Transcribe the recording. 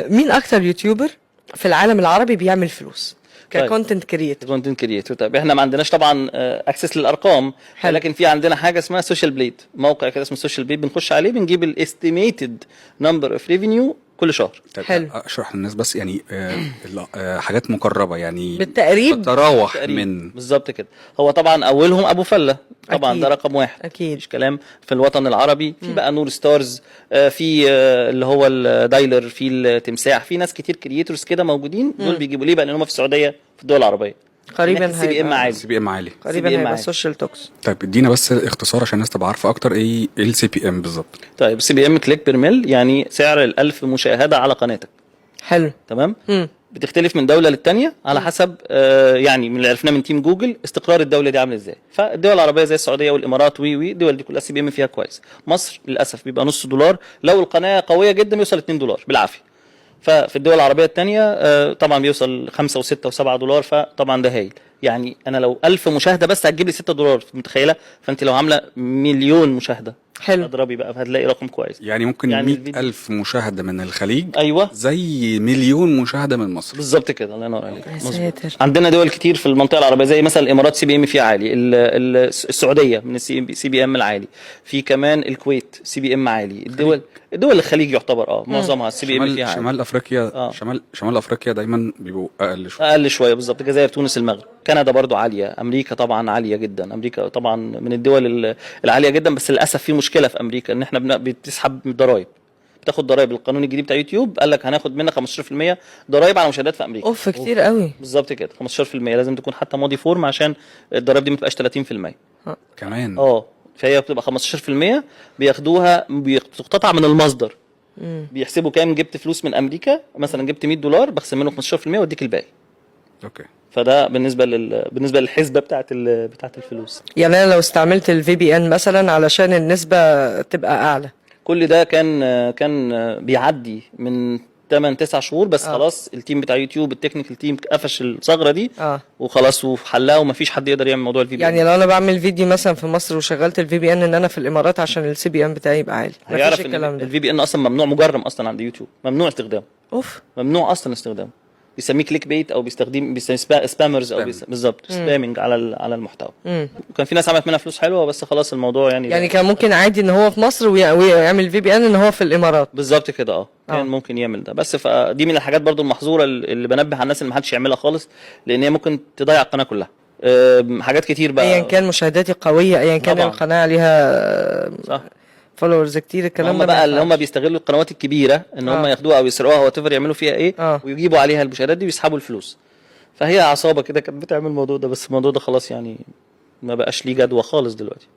مين اكتر يوتيوبر في العالم العربي بيعمل فلوس ككونتنت كريتور؟ كونتنت كريتور. طيب احنا ما عندناش طبعا اكسس للارقام، لكن في عندنا حاجه اسمها سوشيال بليد، موقع كده اسمه سوشيال بليد، بنخش عليه بنجيب الاستيميتد نمبر اوف ريفينيو كل شهر. حلو. اشرح للناس بس يعني حاجات مقربه يعني بالتقريب تتراوح من بالظبط كده. هو طبعا اولهم ابو فله طبعا، أكيد. ده رقم واحد اكيد مش كلام في الوطن العربي. في بقى نور ستارز، في اللي هو الدايلر، في التمساح، في ناس كتير كرييتورز كده موجودين. دول بيجيبوا ليه بقى؟ لان هم في السعوديه في الدول العربيه قريبا السي بي ام عالي. سي بي ام عالي. قريبا CBM هيبقى عالي. سوشيال توكس. طيب ادينا بس اختصار عشان الناس تبقى عارفه اكتر ايه السي بي ام بالظبط. طيب السي بي ام كليك بير ميل، يعني سعر ال1000 مشاهده على قناتك. حلو. تمام. بتختلف من دوله للتانيه على حسب يعني من اللي عرفناه من تيم جوجل استقرار الدوله دي عامل ازاي. فالدول العربيه زي السعوديه والامارات الدول دي كلها السي بي ام فيها كويس. مصر للاسف بيبقى نص دولار، لو القناه قويه جدا بيوصل $2 بالعافيه. ففي الدول العربيه الثانيه طبعا بيوصل 5 و6 و7 دولار، فطبعا ده هايل. يعني انا لو 1000 مشاهده بس هتجيب لي $6، متخيله؟ فانت لو عامله مليون مشاهده حلو. اضربي بقى فهتلاقي رقم كويس. يعني ممكن يعني 100,000 مشاهده من الخليج ايوه زي مليون مشاهده من مصر بالظبط كده. الله ينور عليك. يا مظبوط. ساتر. عندنا دول كتير في المنطقه العربيه زي مثلا الامارات سي بي ام فيها عالي، السعوديه من السي بي ام العالي، في كمان الكويت سي بي ام عالي. الدول الخليج يعتبر معظمها السي بي ام فيها عالي. شمال افريقيا شمال افريقيا دايما بيبقوا اقل شويه بالظبط. الجزائر، تونس، المغرب، كندا برضو عاليه، امريكا طبعا عاليه جدا. امريكا طبعا من الدول العاليه جدا، بس للاسف في مشكله في امريكا ان احنا بتسحب ضرائب، بتاخد ضرائب. القانون الجديد بتاع يوتيوب قال لك هناخد منك 15% ضرائب على مشاهدات في امريكا. اوف كتير قوي. بالظبط كده 15%، لازم تكون حتى ماضي فورم عشان الضرائب دي ما تبقاش 30% كمان. فهي بتبقى 15% بياخدوها، بتقتطع من المصدر. بيحسبوا كام جبت فلوس من امريكا، مثلا جبت $100 بخصم منه 15% واديك الباقي. اوكي. فده بالنسبه للحسبه بتاعت الفلوس. يعني انا لو استعملت الفي بي ان مثلا علشان النسبه تبقى اعلى، كل ده كان بيعدي من 8-9 شهور بس. خلاص التيم بتاع يوتيوب التكنيكال تيم قفش الثغره دي وخلاص وحلها، ومفيش حد يقدر يعمل موضوع الفي بي ان. يعني لو انا بعمل فيديو مثلا في مصر وشغلت الفي بي ان ان انا في الامارات عشان السي بي ان بتاعي يبقى عالي، هيعرف ان الفي بي ان اصلا ممنوع، مجرم اصلا عند يوتيوب، ممنوع استخدامه. اوف. ممنوع اصلا استخدامه. بيسميه كليك بيت او بيستخدم سبامرز او بالظبط سبامنج على المحتوى. وكان في ناس عملت منها فلوس حلوه، بس خلاص الموضوع يعني كان ممكن عادي ان هو في مصر ويعمل في بي ان ان هو في الامارات. بالظبط كده. كان ممكن يعمل ده، بس فدي من الحاجات برضو المحظوره اللي بنبه على الناس اللي ما حدش يعملها خالص، لان هي ممكن تضيع القناه كلها. حاجات كتير بقى، ايا كان مشاهداتي قويه، ايا كان طبعاً. القناه عليها صح فولورز كتير. الكلام هم بقى اللي هم بيستغلوا القنوات الكبيره ان هم ياخدوها او يسرقوها وات يعملوا فيها ايه ويجيبوا عليها المشاهدات دي ويسحبوا الفلوس. فهي عصابه كده كانت بتعمل الموضوع ده، بس الموضوع ده خلاص يعني ما بقاش ليه جدوى خالص دلوقتي.